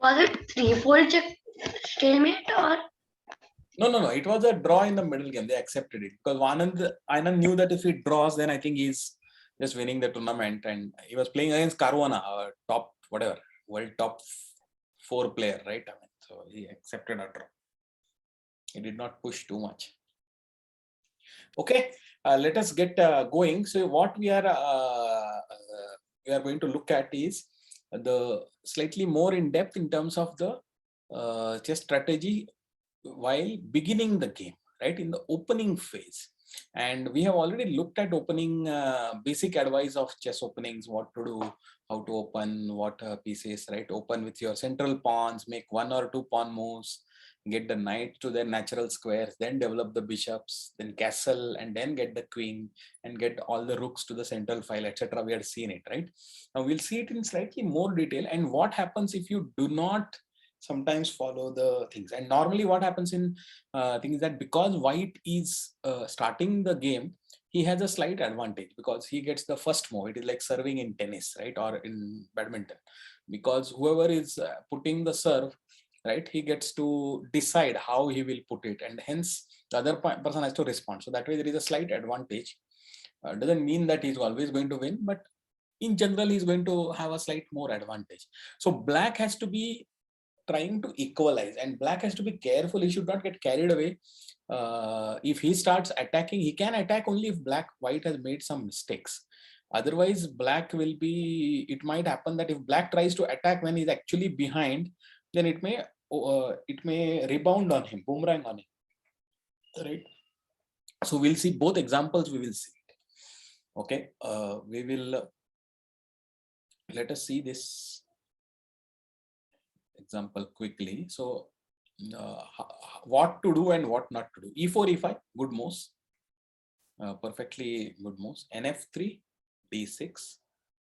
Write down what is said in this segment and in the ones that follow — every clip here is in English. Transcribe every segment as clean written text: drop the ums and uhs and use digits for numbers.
Was it threefold check stalemate or? No. It was a draw in the middle game. They accepted it because Anand knew that if he draws, then I think he's just winning the tournament. And he was playing against Caruana, top whatever world top 4 player, right? I mean, so he accepted a draw. He did not push too much. Okay, let us get going. So what we are going to look at is the slightly more in depth in terms of the chess strategy while beginning the game, right, in the opening phase. And we have already looked at opening basic advice of chess openings, what to do, how to open, what pieces, right? Open with your central pawns, make 1 or 2 pawn moves, get the knight to their natural squares, then develop the bishops, then castle, and then get the queen and get all the rooks to the central file, etc. We had seen it, right? Now we'll see it in slightly more detail and what happens if you do not sometimes follow the things. And normally what happens in things that because white is starting the game, he has a slight advantage because he gets the first move. It is like serving in tennis, right, or in badminton, because whoever is putting the serve, right, he gets to decide how he will put it, and hence the other person has to respond. So that way there is a slight advantage. Doesn't mean that he's always going to win, but in general he's going to have a slight more advantage. So black has to be trying to equalize, and black has to be careful. He should not get carried away. If he starts attacking, he can attack only if white has made some mistakes. Otherwise black will be, it might happen that if black tries to attack when he's actually behind, then it may rebound on him, boomerang on him, right? So we'll see both examples. We will see it. Okay, we will let us see this example quickly. So what to do and what not to do. E4, E5, good moves, perfectly good moves. NF3, D6.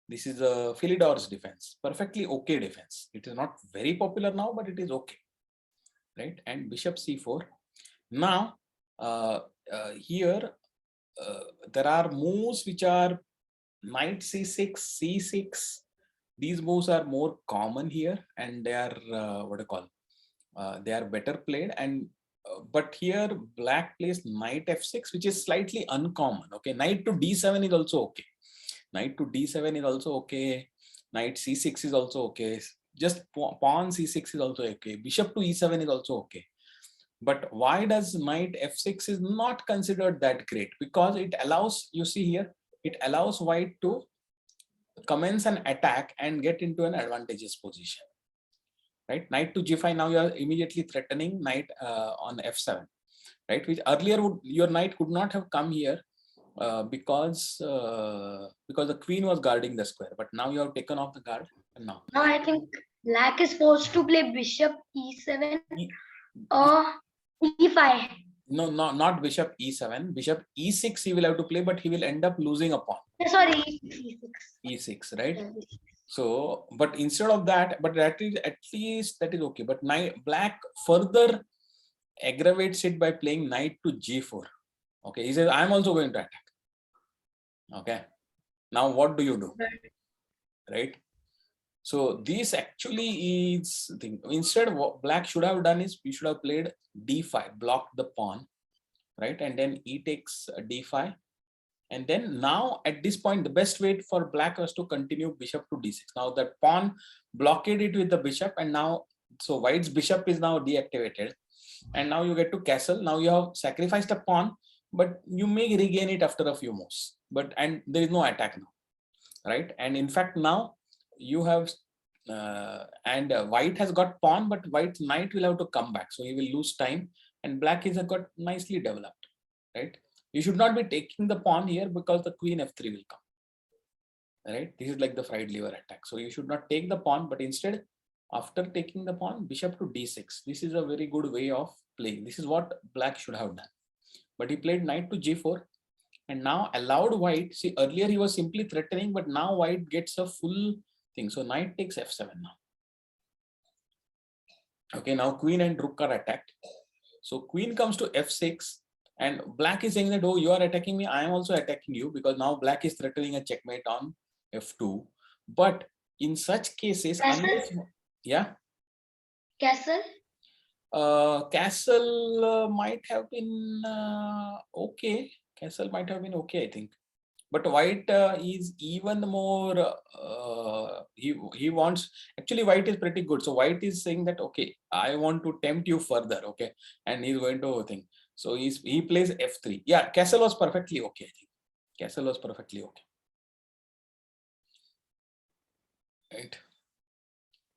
This is a Philidor's defense, perfectly okay defense. It is not very popular now, but it is okay, right? And bishop C4. Now here there are moves which are knight C6, C6. These moves are more common here, and they are they are better played. And but here black plays knight F6, which is slightly uncommon. Okay, knight to D7 is also okay. Knight to D7 is also okay. Knight C6 is also okay. Just pawn C6 is also okay. Bishop to E7 is also okay. But why does knight F6 is not considered that great? Because it allows, you see here, it allows white to commence an attack and get into an advantageous position, right? Knight to G5, now you are immediately threatening knight on F7, right? Which earlier your knight could not have come here because the queen was guarding the square, but now you have taken off the guard. And now I think black is forced to play bishop E7 or E5. No, not bishop E7. Bishop E6 he will have to play, but he will end up losing a pawn. Sorry, E6. E6, right? So, but instead of that, but that is at least that is okay. But black further aggravates it by playing knight to G4. Okay, he says, I'm also going to attack. Okay, now what do you do? Right? So this actually is the thing. Instead, what black should have done is we should have played D5, blocked the pawn, right? And then E takes D5. And then now at this point, the best way for black was to continue bishop to D6. Now that pawn blockaded it with the bishop, and now, so white's bishop is now deactivated. And now you get to castle. Now you have sacrificed a pawn, but you may regain it after a few moves. And there is no attack now, right? And in fact, now you have, white has got pawn, but white's knight will have to come back. So he will lose time, and black is got nicely developed, right? You should not be taking the pawn here because the queen F3 will come, right? This is like the fried liver attack. So you should not take the pawn, but instead, after taking the pawn, bishop to D6. This is a very good way of playing. This is what black should have done. But he played knight to G4 and now allowed white. See, earlier he was simply threatening, but now white gets a full thing. So knight takes F7 now. Okay, now queen and rook are attacked. So queen comes to F6. And black is saying that, oh, you are attacking me, I am also attacking you, because now black is threatening a checkmate on F2. But in such cases, unless, yeah. Castle. Castle might have been okay. Castle might have been okay, I think. But white is even more. He wants, actually white is pretty good. So white is saying that okay, I want to tempt you further. Okay, and he's going to think. So he plays f3. Yeah, castle was perfectly okay. I think castle was perfectly okay. Right.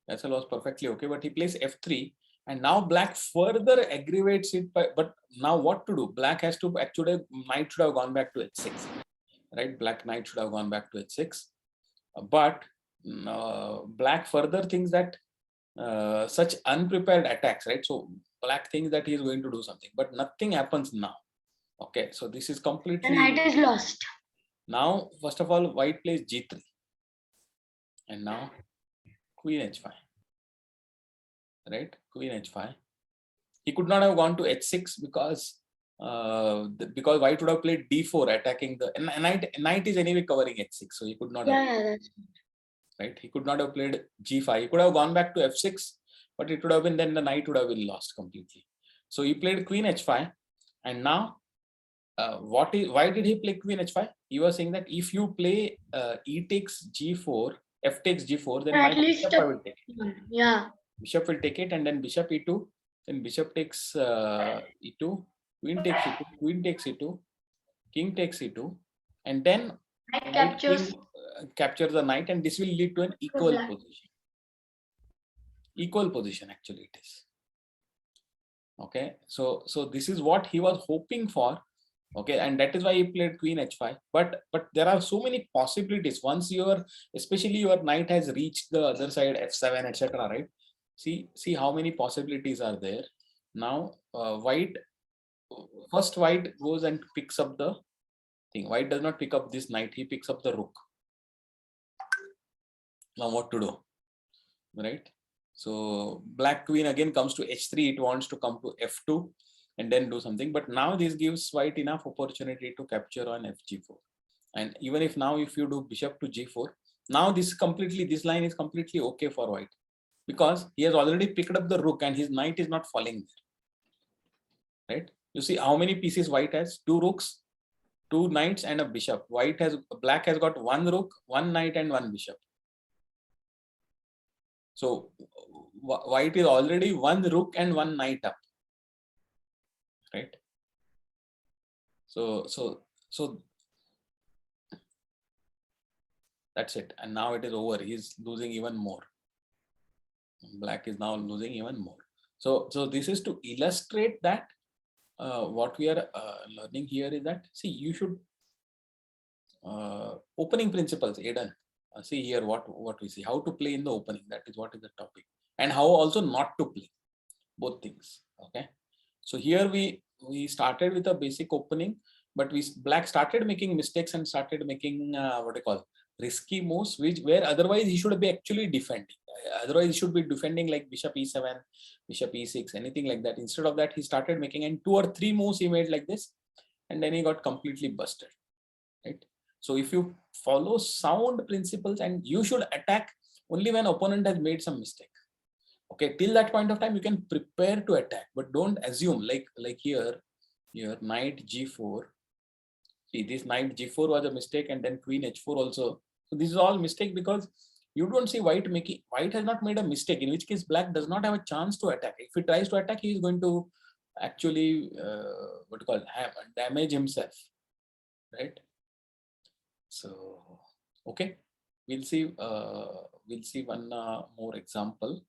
Castle was perfectly okay, but he plays f3. And now black further aggravates it. But now what to do? Black has to actually, knight should have gone back to h6. Right, black knight should have gone back to h6. But black further thinks that such unprepared attacks, right? So black thinks that he is going to do something, but nothing happens now. Okay, so this is completely. The knight is lost. Now, first of all, white plays g3, and now queen h5. Right, queen h5. He could not have gone to h6 because white would have played d4, attacking the knight is anyway covering h6, so he could not have. Yeah, that's Right, he could not have played g5. He could have gone back to f6, but it would have been, then the knight would have been lost completely. So he played queen h5, and now why did he play queen h5? He was saying that if you play e takes g4, f takes g4, then at my least bishop will take it. Yeah. Bishop will take it, and then bishop e2, then bishop takes e2, queen takes e2, queen takes e2, king takes e2, and then Knight knight captures. king captures the knight, and this will lead to an equal Black. position. Equal position, actually it is. Okay, so this is what he was hoping for. Okay, and that is why he played queen h5. But there are so many possibilities once especially your knight has reached the other side, f7, etc. Right? See how many possibilities are there. Now white goes and picks up the thing. White does not pick up this knight, he picks up the rook. Now what to do? Right, so black queen again comes to h3. It wants to come to f2 and then do something, but now this gives white enough opportunity to capture on fg4. And even if now if you do bishop to g4, now this line is completely okay for white, because he has already picked up the rook and his knight is not falling there. Right, you see how many pieces white has? 2 rooks, 2 knights, and a bishop. Black has got 1 rook, 1 knight, and 1 bishop. So white is already 1 rook and 1 knight up, right? So that's it, and now it is over. He's losing even more. Black is now losing even more. So this is to illustrate that what we are learning here is that, see, you should opening principles, Aidan. See here what we see, how to play in the opening. That is what is the topic, and how also not to play, both things. Okay, so here we started with a basic opening, but black started making mistakes and started making what I call risky moves, where otherwise he should be actually defending. Otherwise he should be defending like bishop e7, bishop e6, anything like that. Instead of that, he started making, and 2 or 3 moves he made like this, and then he got completely busted. Right. So if you follow sound principles, and you should attack only when opponent has made some mistake. Okay, till that point of time you can prepare to attack, but don't assume like here knight g4. See, this knight g4 was a mistake, and then queen h4 also. So this is all mistake, because you don't see white has not made a mistake, in which case black does not have a chance to attack. If he tries to attack, he is going to actually damage himself, right? So okay, we'll see one more example.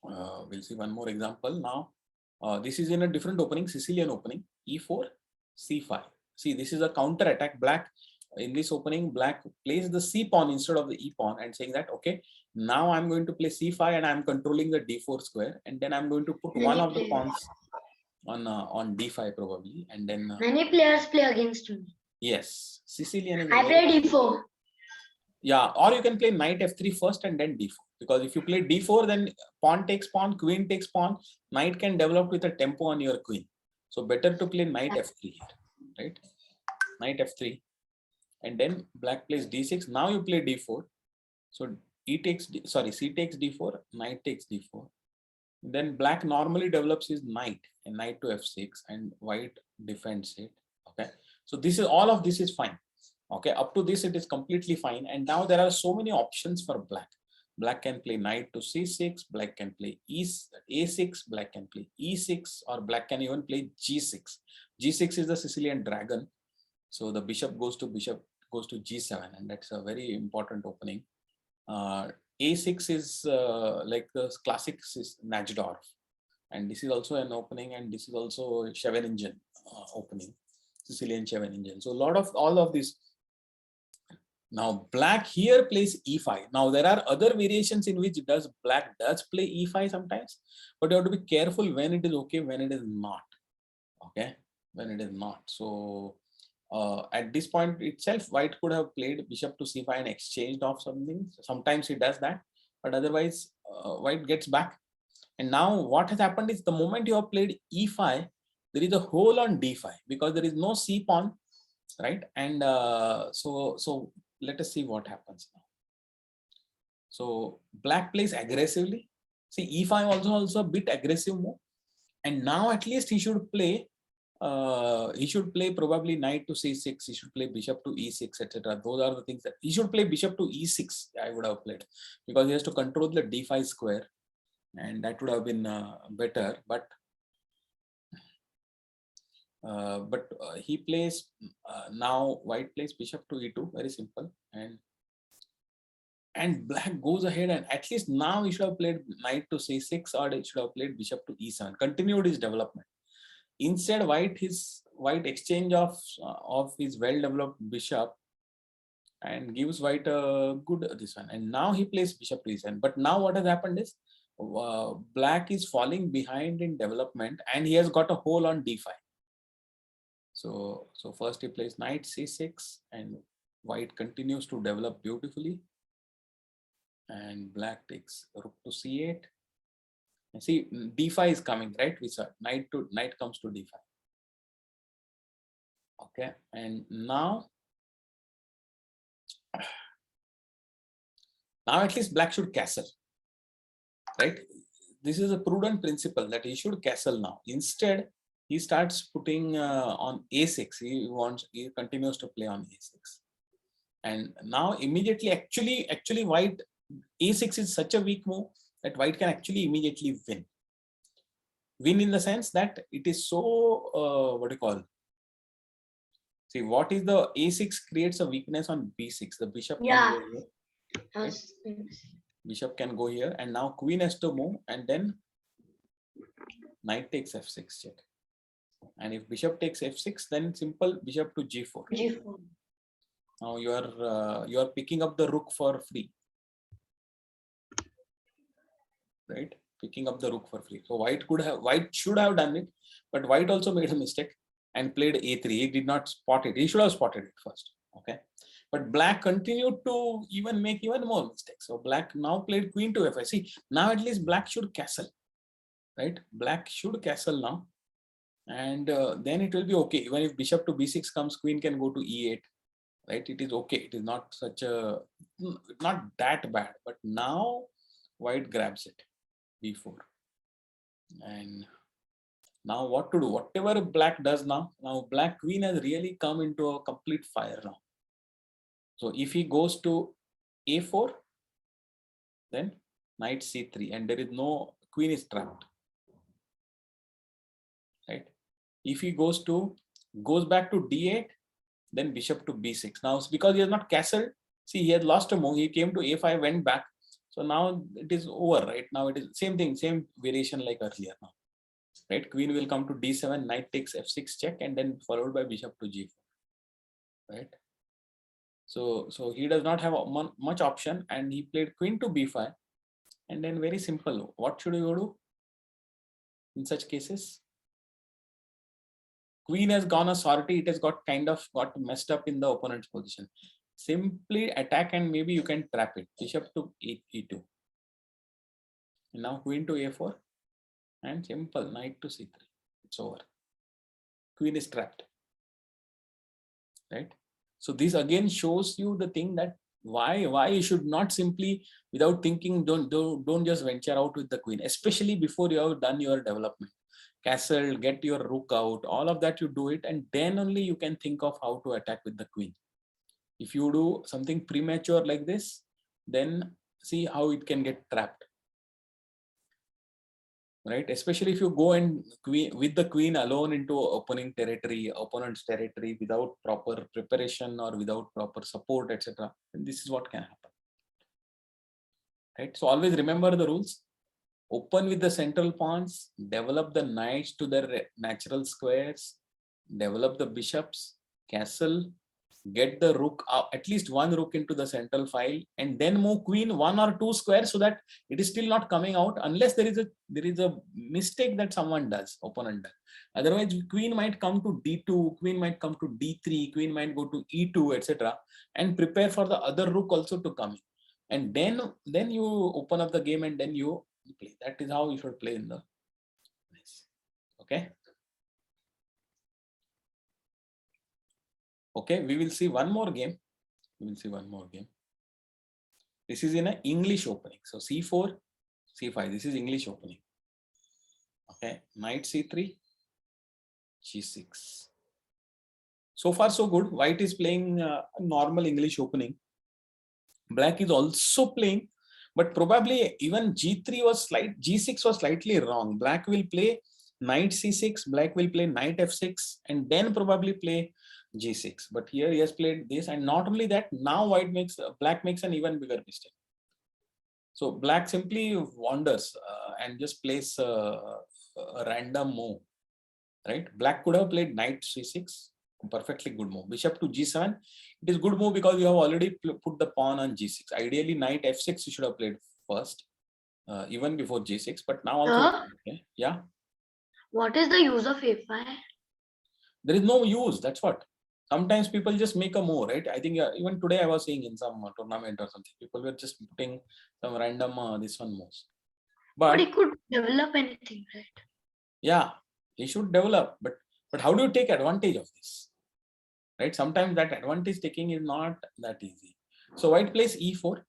We'll see one more example now. This is in a different opening, Sicilian opening, e4, c5. See, this is a counter attack. Black, in this opening, black plays the c pawn instead of the e pawn, and saying that, okay, now I'm going to play c5 and I'm controlling the d4 square, and then I'm going to put one of the pawns on d5 probably, and then many players play against me. Yes, Sicilian is I played e4. Yeah, or you can play knight f3 first and then d4, because if you play d4, then pawn takes pawn, queen takes pawn, knight can develop with a tempo on your queen. So better to play knight f3 here, right? Knight f3, and then black plays d6. Now you play d4. So C takes d4, knight takes d4. Then black normally develops his knight and knight to f6, and white defends it. Okay, so this is all of this is fine. Okay, up to this it is completely fine. And now there are so many options for black. Black can play knight to c6, black can play a6, black can play e6, or black can even play g6. G6 is the Sicilian dragon, so the bishop goes to g7, and that's a very important opening. A6 is like the classic Najdorf, and this is also an opening, and this is also Scheveningen opening, Sicilian Scheveningen. So a lot of all of this. Now black here plays e5. Now there are other variations in which black does play e5 sometimes, but you have to be careful when it is okay, when it is not. Okay, when it is not. So at this point itself, white could have played bishop to c5 and exchanged off something. Sometimes he does that, but otherwise white gets back. And now what has happened is the moment you have played e5, there is a hole on d5 because there is no c pawn, right? And so let us see what happens now. So black plays aggressively. See, e5 also a bit aggressive move, and now at least he should play probably knight to c6, he should play bishop to e6, etc. Those are the things that he should play. Bishop to e6 I would have played, because he has to control the d5 square, and that would have been better. But he plays now white plays bishop to e2, very simple, and black goes ahead, and at least now he should have played knight to c6, or he should have played bishop to e7, continued his development. Instead, white exchange of his well-developed bishop and gives white a good this one. And now he plays bishop to e7. But now what has happened is black is falling behind in development, and he has got a hole on d5. So first he plays knight c6, and white continues to develop beautifully. And black takes rook to c8. And see, d5 is coming, right? We saw knight comes to d5. Okay, and now at least black should castle, right? This is a prudent principle that he should castle now. Instead, he starts putting on a6. He continues to play on a6, and now immediately, actually, white a6 is such a weak move that white can actually immediately win in the sense that it is so what do you call? See, what is the a6 creates a weakness on b6. The bishop can go here. Right? Bishop can go here, and now queen has to move, and then knight takes f6 check. And if bishop takes f6, then simple bishop to g4. Now you are picking up the rook for free, right? Picking up the rook for free. So white should have done it, but white also made a mistake and played a3. He did not spot it. He should have spotted it first. Okay, but black continued to make even more mistakes. So black now played queen to f5. See, now at least black should castle, right? Black should castle now, and then it will be okay. Even if bishop to b6 comes, queen can go to e8, right? It is okay. It is not not that bad. But now white grabs it, b4, and now what to do? Whatever black does now black queen has really come into a complete fire now. So if he goes to a4, then knight c3, and there is no queen is trapped, right? If he goes back to d8, then bishop to b6. Now because he has not castled, see, he had lost a move. He came to a5, went back. So now it is over, right? Now it is same thing, same variation like earlier now, right? Queen will come to d7, knight takes f6 check, and then followed by bishop to g4, right? So he does not have much option, and he played queen to b5, and then very simple. What should you do in such cases? Queen has gone a sortie. It has got messed up in the opponent's position. Simply attack, and maybe you can trap it. Bishop to e2. And now queen to a4, and simple knight to c3. It's over. Queen is trapped, right? So this again shows you the thing that why you should not simply, without thinking, don't just venture out with the queen, especially before you have done your development. Castle, get your rook out, all of that you do it, and then only you can think of how to attack with the queen. If you do something premature like this, then see how it can get trapped, right? Especially if you go and with the queen alone into opponent's territory without proper preparation or without proper support, etc. And this is what can happen, right? So always remember the rules. Open with the central pawns, develop the knights to their natural squares, develop the bishops, castle, get the rook, at least one rook into the central file, and then move queen 1 or 2 squares so that it is still not coming out unless there is a mistake that someone does, opponent does. Otherwise, queen might come to d2, queen might come to d3, queen might go to e2, etc., and prepare for the other rook also to come in. And then you open up the game and then you play. That is how you should play in the race. Okay. Okay, we will see one more game. This is in an English opening. So c4, c5. This is English opening. Okay, knight c3, g6. So far so good. White is playing a normal English opening. Black is also playing, but probably even g6 was slightly wrong. Black will play knight c6, black will play knight f6, and then probably play g6. But here he has played this, and not only that, now black makes an even bigger mistake. So black simply wanders and just plays a random move, right? Black could have played knight c6, perfectly good move. Bishop to g7, it is good move because you have already put the pawn on g6. Ideally, knight f6 you should have played first, even before g6. But now also, okay, yeah. What is the use of a5? There is no use. That's what. Sometimes people just make a move, right? I think even today I was seeing in some tournament or something, people were just putting some random this one moves. But he could develop anything, right? Yeah, he should develop. But how do you take advantage of this? Right? Sometimes that advantage taking is not that easy. So white plays e4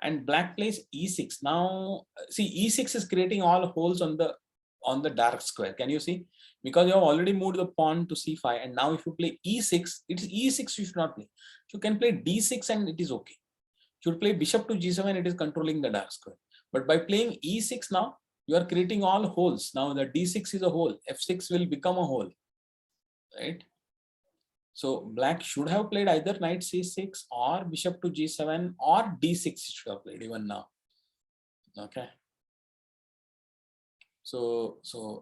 and black plays e6. Now, see, e6 is creating all holes on the dark square. Can you see? Because you have already moved the pawn to c5, and now if you play e6, it is e6 you should not play. You can play d6 and it is okay. You should play bishop to g7, it is controlling the dark square. But by playing e6 now, you are creating all holes. Now the d6 is a hole, f6 will become a hole, right? So black should have played either knight c6 or bishop to g7 or d6 should have played even now. Okay. So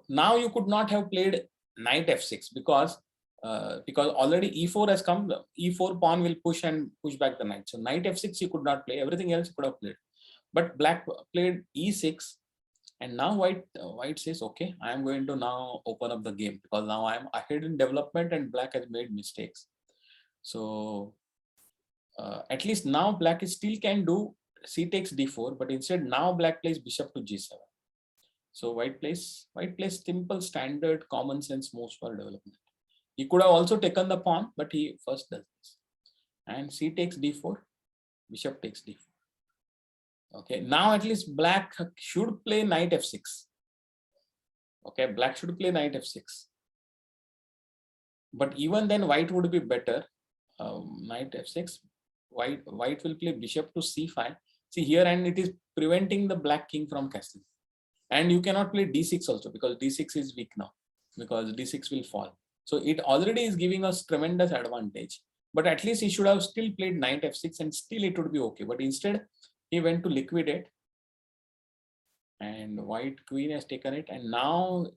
now you could not have played knight f6 because already e4 has come. E4 pawn will push back the knight. So knight f6 you could not play. Everything else you could have played. But black played e6, and now white says, okay, I am going to now open up the game because now I am ahead in development and black has made mistakes. So at least now black still can do c takes d4, but instead now black plays bishop to g7. So white plays simple, standard, common sense moves for development. He could have also taken the pawn, but he first does this. And c takes d4, bishop takes d4. Okay, now at least black should play knight f6. Okay, black should play knight f6. But even then, white would be better. Knight f6. White will play bishop to c5. See here, and it is preventing the black king from castling. And you cannot play d6 also because d6 is weak now, because d6 will fall. So it already is giving us tremendous advantage. But at least he should have still played knight f6 and still it would be okay. But instead, he went to liquidate. And white queen has taken it. And now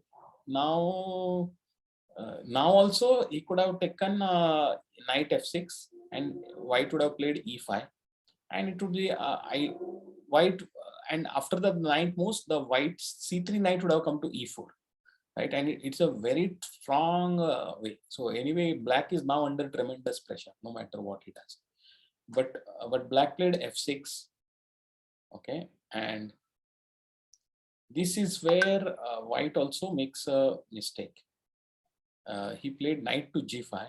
also he could have taken knight f6 and white would have played e5. And it would be white, and after the knight moves, the white c3 knight would have come to e4, right? And it's a very strong way. So anyway, black is now under tremendous pressure, no matter what he does. But black played f6, okay, and this is where white also makes a mistake. He played knight to g5,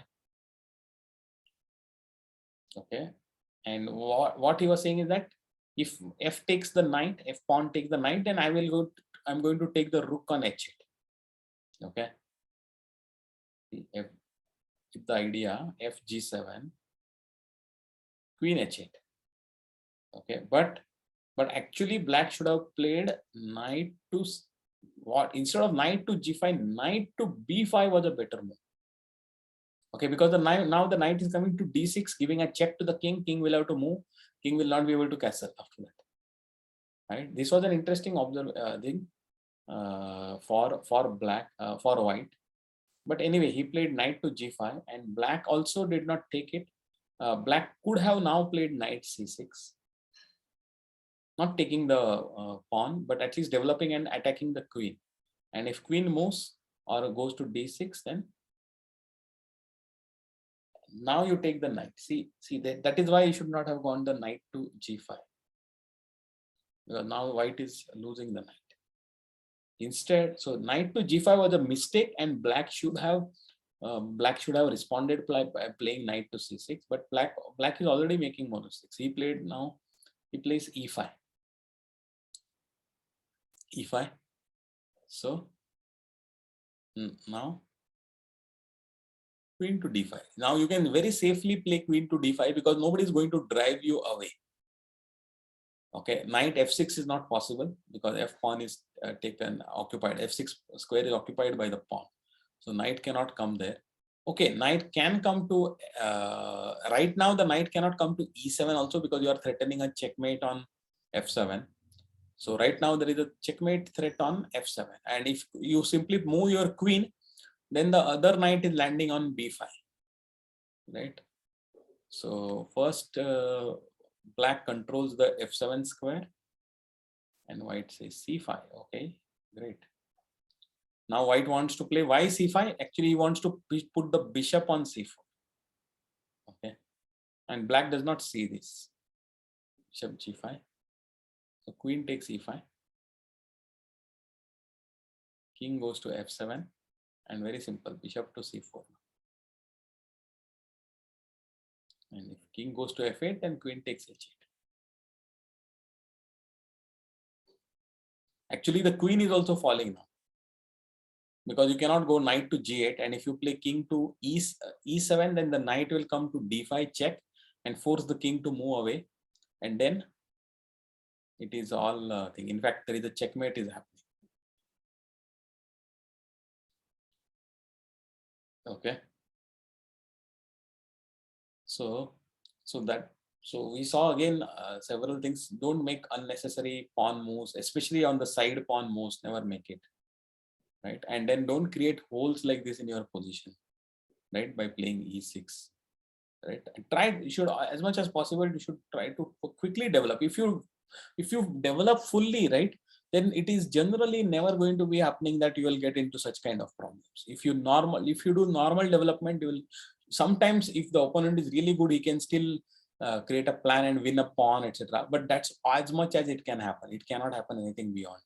okay. And what he was saying is that if f takes the knight, if pawn takes the knight, then I'm going to take the rook on h8. Okay. If the idea f g7, queen h8. Okay, but actually black should have played knight to what, instead of knight to g5, knight to b5 was a better move. Okay, because the knight, now the knight is coming to d6, giving a check to the king. King will have to move. King will not be able to castle after that. Right. This was an interesting thing for black, for white. But anyway, he played knight to g5, and black also did not take it. Black could have now played knight c6, not taking the pawn, but at least developing and attacking the queen. And if queen moves or goes to d6, then now you take the knight. See that is why you should not have gone the knight to g5, because now white is losing the knight. Instead, so knight to g5 was a mistake, and black should have responded by playing knight to c6. But black is already making more mistakes. He plays e5. So now queen to d5. Now you can very safely play queen to d5 because nobody is going to drive you away. Okay, knight f6 is not possible because f pawn is occupied. F6 square is occupied by the pawn, so knight cannot come there. Okay, knight can come to right now. The knight cannot come to e7 also because you are threatening a checkmate on f7. So right now there is a checkmate threat on f7, and if you simply move your queen, then the other knight is landing on b5, right? So first black controls the f7 square, and white says c5. Okay, great. Now white wants to play why c5. Actually, he wants to put the bishop on c4. Okay, and black does not see this. Bishop g5. So queen takes e5. King goes to f7, and very simple, bishop to c4. And if king goes to f8, then queen takes h8. Actually, the queen is also falling now, because you cannot go knight to g8, and if you play king to e7, then the knight will come to d5 check and force the king to move away, and then it is all thing. In fact, there is a checkmate is happening. Okay. So we saw again several things. Don't make unnecessary pawn moves, especially on the side pawn moves. Never make it. Right, and then don't create holes like this in your position, right, by playing e6. Right, you should, as much as possible, you should try to quickly develop. If you develop fully, right, then it is generally never going to be happening that you will get into such kind of problems. If you do normal development, you will sometimes, if the opponent is really good, he can still create a plan and win a pawn, etc. But that's as much as it can happen. It cannot happen anything beyond.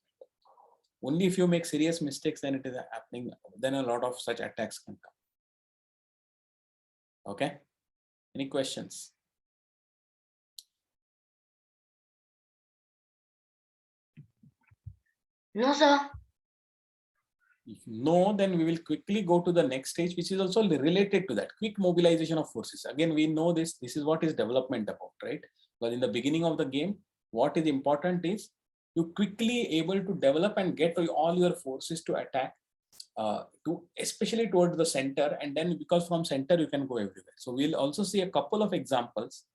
Only if you make serious mistakes, then it is happening. Then a lot of such attacks can come. Okay. Any questions? No, sir. If no, then we will quickly go to the next stage, which is also related to that, quick mobilization of forces. Again, we know this is what is development about, right? But in the beginning of the game, what is important is you quickly able to develop and get all your forces to attack, especially towards the center, and then because from center you can go everywhere. So we'll also see a couple of examples,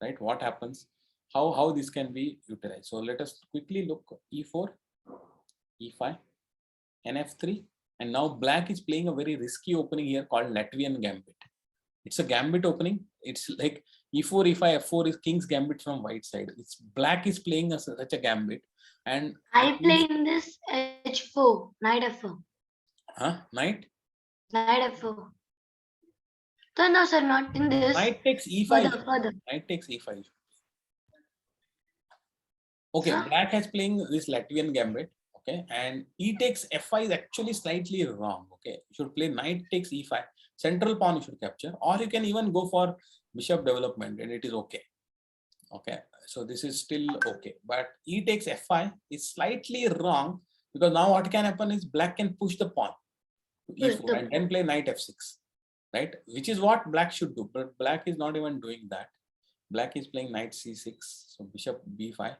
right? What happens, how this can be utilized. So let us quickly look e4, e5, nf3, and now black is playing a very risky opening here called Latvian Gambit. It's a gambit opening. It's like e4, e5, f4 is king's gambit from white side. It's black is playing such a gambit, and I play in this h4, knight f4. Knight? Knight f4. No, sir, not in this. Knight takes e5. Further. Knight takes e5. Okay, Sir? black has playing this Latvian Gambit. Okay, and e takes f5 is actually slightly wrong. Okay, you should play knight takes e5. Central pawn you should capture, or you can even go for bishop development, and it is okay. Okay, so this is still okay, but e takes f5 is slightly wrong, because now what can happen is black can push the pawn to e4 and then play knight f6, right? Which is what black should do, but black is not even doing that. Black is playing knight c6, so bishop b5,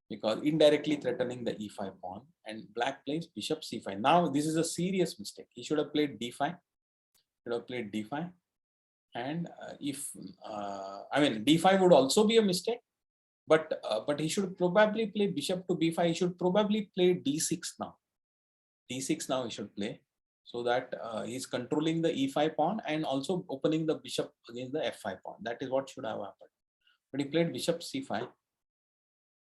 because indirectly threatening the e5 pawn, and black plays bishop c5. Now this is a serious mistake. He should have played d5, and if I mean d5 would also be a mistake, but he should probably play bishop to b5. He should probably play d6 now. D6 now he should play, so that he's controlling the e5 pawn and also opening the bishop against the f5 pawn. That is what should have happened. But he played bishop c5.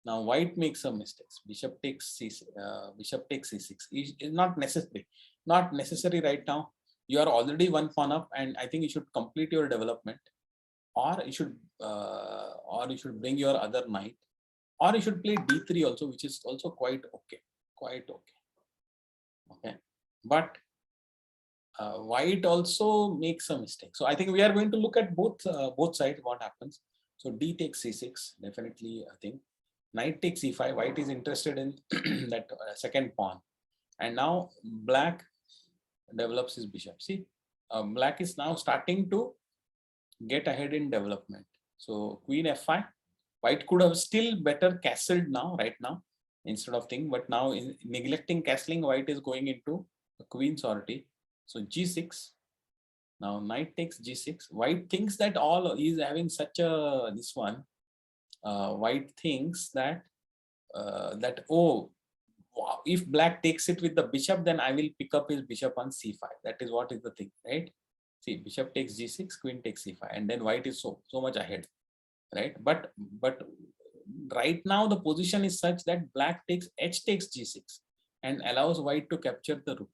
Now white makes some mistakes. Bishop takes c6. Is not necessary. Not necessary right now. You are already one pawn up, and I think you should complete your development, or you should bring your other knight, or you should play d3 also, which is also quite okay. Okay, but white also makes a mistake. So I think we are going to look at both sides what happens. So d takes c6, definitely. I think knight takes e5. White is interested in that second pawn, and now black develops his bishop. See, black is now starting to get ahead in development. So queen f5. White could have still better castled now, right now, instead of thing, but now in neglecting castling, white is going into a queen sortie. So g6. Now knight takes g6. White thinks that all is having such a this one. White thinks that oh, wow, if black takes it with the bishop, then I will pick up his bishop on c5. That is what is the thing, right? See, bishop takes g6, queen takes c5, and then white is so much ahead, right? But right now the position is such that black takes h takes g6 and allows white to capture the rook.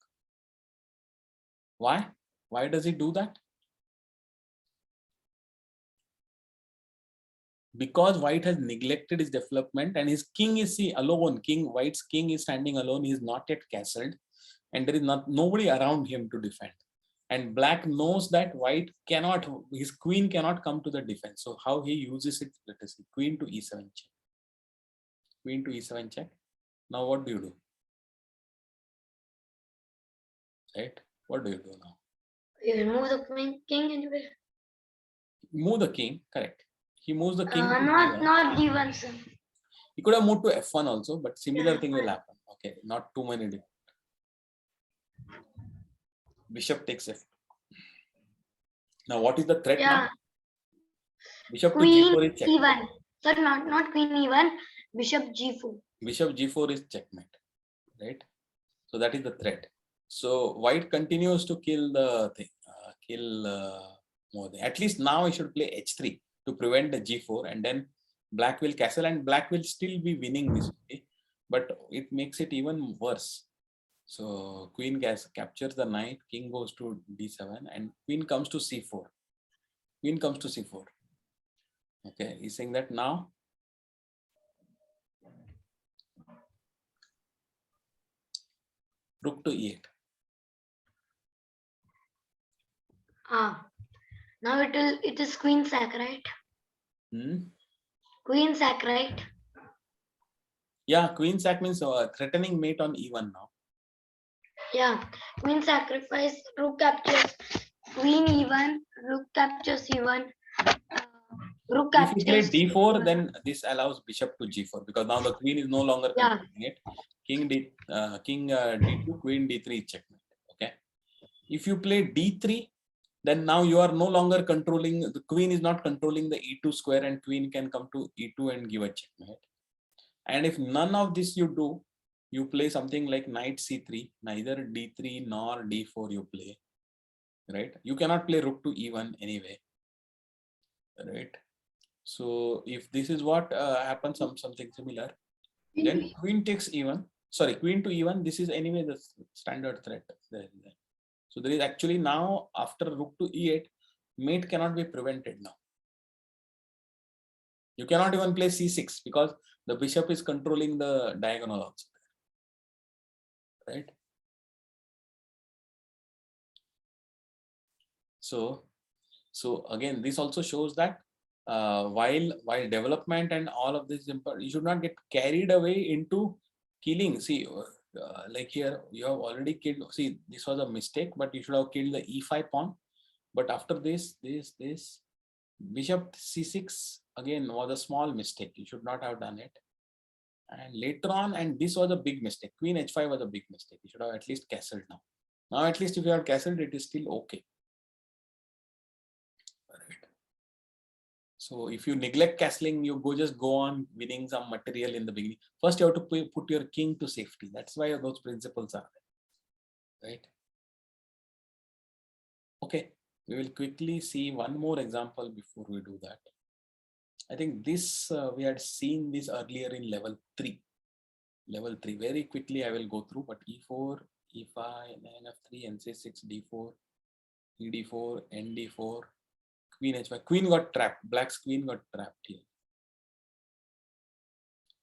Why does he do that? Because white has neglected his development, and his king is alone. White's king is standing alone. He is not yet castled, and there is nobody around him to defend. And black knows that white cannot, his queen cannot come to the defense. So how he uses it, let us see. Queen to e7 check. Queen to e7 check. Now what do you do? Right? What do you do now? You remove the king anyway. Move the king, correct. He moves the king to not d1, sir. He could have moved to f1 also, but similar thing will happen. Okay, not too many different. Bishop takes f. Now what is the threat now? Bishop queen to g4 is checkmate. e1. Sorry, not queen e1. Bishop g4. Bishop g4 is checkmate, right? So that is the threat. So white continues to kill the thing, more. At least now I should play h3 to prevent the g4, and then black will castle, and black will still be winning this way, but it makes it even worse. So queen captures the knight, king goes to d7, and queen comes to c4. Queen comes to c4. Okay, he's saying that now rook to e8. Now it is queen sack, right? Queen sack, right? Yeah, queen sack means threatening mate on e1 now. Yeah, queen sacrifice, rook captures, queen e1, rook captures e1. Rook captures. If you play d4, then this allows bishop to g4, because now the queen is no longer controlling it. King d2, queen d3 checkmate. Okay. If you play d3, then now you are no longer controlling, the queen is not controlling the e2 square, and queen can come to e2 and give a checkmate. And if none of this you do, you play something like knight c3, neither d3 nor d4 you play, right? You cannot play rook to e1 anyway, right? So if this is what happens, something similar, then queen takes e1. Sorry, queen to e1. This is anyway the standard threat. So there is actually now, after rook to e8, mate cannot be prevented now. You cannot even play c6 because the bishop is controlling the diagonal also, right? So again, this also shows that while development and all of this is important, you should not get carried away into killing. See, like here you have already killed. See, this was a mistake, but you should have killed the e5 pawn. But after this bishop c6 again was a small mistake. You should not have done it. And later on, and this was a big mistake. Queen h5 was a big mistake. You should have at least castled now. Now at least if you have castled, it is still okay. So if you neglect castling, you just go on winning some material in the beginning. First, you have to put your king to safety. That's why those principles are there, right? Okay, we will quickly see one more example before we do that. I think this we had seen this earlier in level 3. Level 3. Very quickly, I will go through. But e4, e5, nf3, nc6, d4, ed4, nd4. Queen h5. Queen got trapped. Black's queen got trapped here.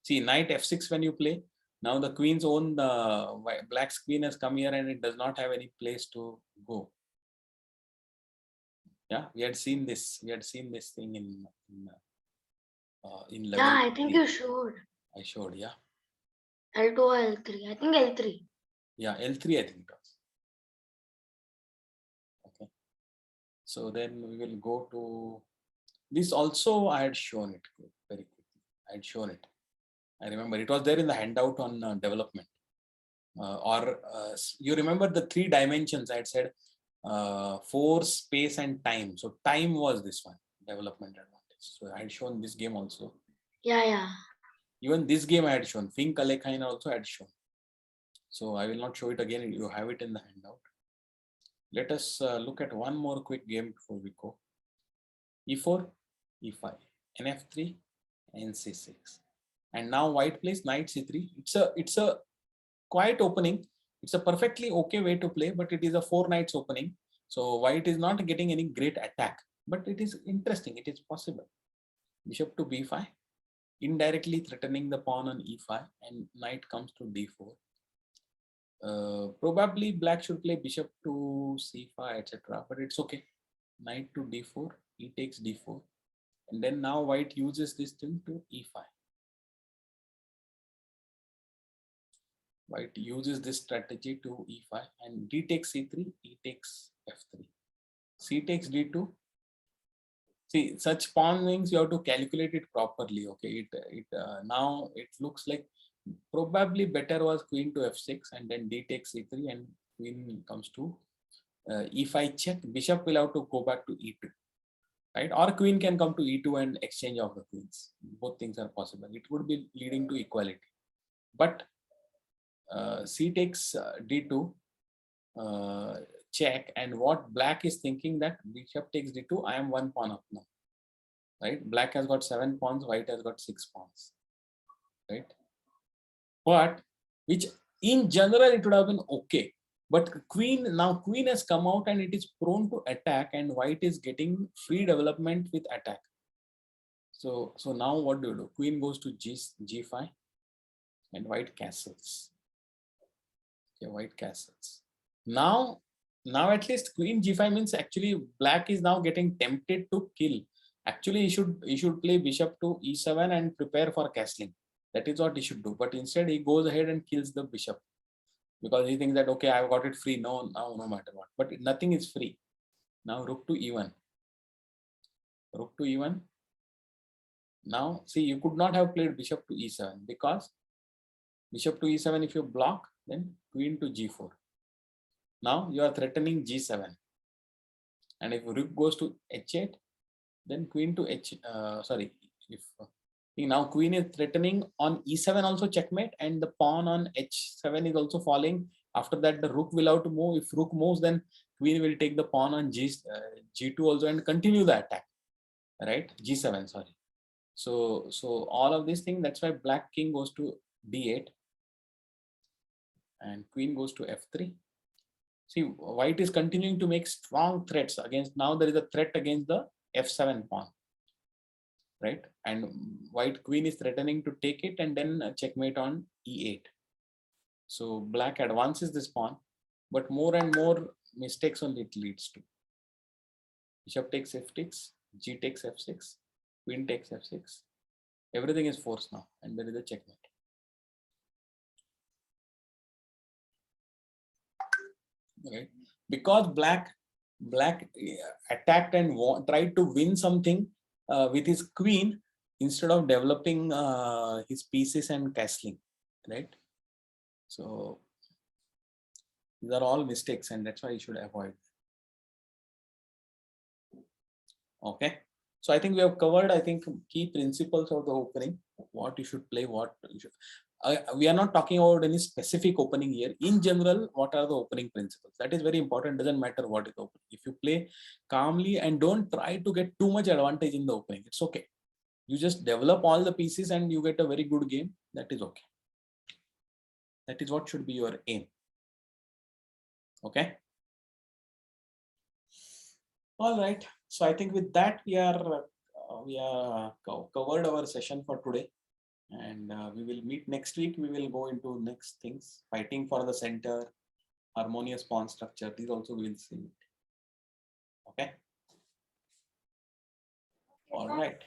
See, knight f6 when you play. Now the queen's own black's queen has come here and it does not have any place to go. Yeah, we had seen this. We had seen this thing in level. Yeah, I think 3. you showed. I showed, yeah. L2 or L3. I think L3. Yeah, L3 I think it was. Okay. So then we will go to this also. I had shown it very quickly. I had shown it. I remember it was there in the handout on development. You remember the 3 dimensions I had said, force, space, and time. So time was this one, development advantage. So I had shown this game also. Yeah. Even this game I had shown. Fink Alekhain also had shown. So I will not show it again. You have it in the handout. Let us look at one more quick game before we go. e4, e5, nf3, nc6. And now white plays knight c3. It's a quiet opening. It's a perfectly okay way to play, but it is a 4 knights opening. So white is not getting any great attack, but it is interesting. It is possible. Bishop to b5, indirectly threatening the pawn on e5, and knight comes to d4. Probably black should play bishop to c5, etc. But it's okay. Knight to d4, e takes d4, and then now white uses this thing to e5. White uses this strategy to e5 and d takes c3, e takes f3, c takes d2. See, such pawn wings you have to calculate it properly. Okay, now it looks like probably better was queen to f6 and then d takes c3 and queen comes to e5 check. Bishop will have to go back to e2, right? Or queen can come to e2 and exchange of the queens. Both things are possible. It would be leading to equality, but c takes d2 check, and what black is thinking that bishop takes d2, I am 1 pawn up now, right? Black has got 7 pawns, white has got 6 pawns, right? But which in general it would have been okay, but queen has come out and it is prone to attack, and white is getting free development with attack. So now what do? Queen goes to g5 and white castles. Okay, white castles. Now at least queen g5 means actually black is now getting tempted to kill. Actually he should play bishop to e7 and prepare for castling. That is what he should do, but instead he goes ahead and kills the bishop because he thinks that okay, I've got it free no matter what. But nothing is free. Now rook to e1. Rook to e1. Now see, you could not have played bishop to e7 because bishop to e7, if you block, then queen to g4. Now you are threatening g7, and if rook goes to h8, then queen to now queen is threatening on e7 also checkmate, and the pawn on h7 is also falling. After that the rook will have to move. If rook moves, then queen will take the pawn on g2 also and continue the attack, right? g7, sorry. So all of these things, that's why black king goes to d8 and queen goes to f3. See, white is continuing to make strong threats against. Now there is a threat against the f7 pawn, right? And white queen is threatening to take it and then checkmate on e8. So black advances this pawn, but more and more mistakes only it leads to. Bishop takes f6, g takes f6, Queen takes f6. Everything is forced now, and there is a checkmate. Right? Because black attacked and tried to win something with his queen instead of developing his pieces and castling, right? So these are all mistakes, and that's why you should avoid. Okay, so I think we have covered, I think, key principles of the opening, what you should play, what you should. We are not talking about any specific opening here. In general, what are the opening principles? That is very important. Doesn't matter what is opening. If you play calmly and don't try to get too much advantage in the opening, it's okay. You just develop all the pieces and you get a very good game. That is okay. That is what should be your aim. Okay. All right. So I think with that we are covered our session for today, and we will meet next week. We will go into next things: fighting for the center, harmonious pawn structure. These also we will see. Okay. All right.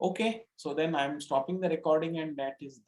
Okay. So then I'm stopping the recording, and that is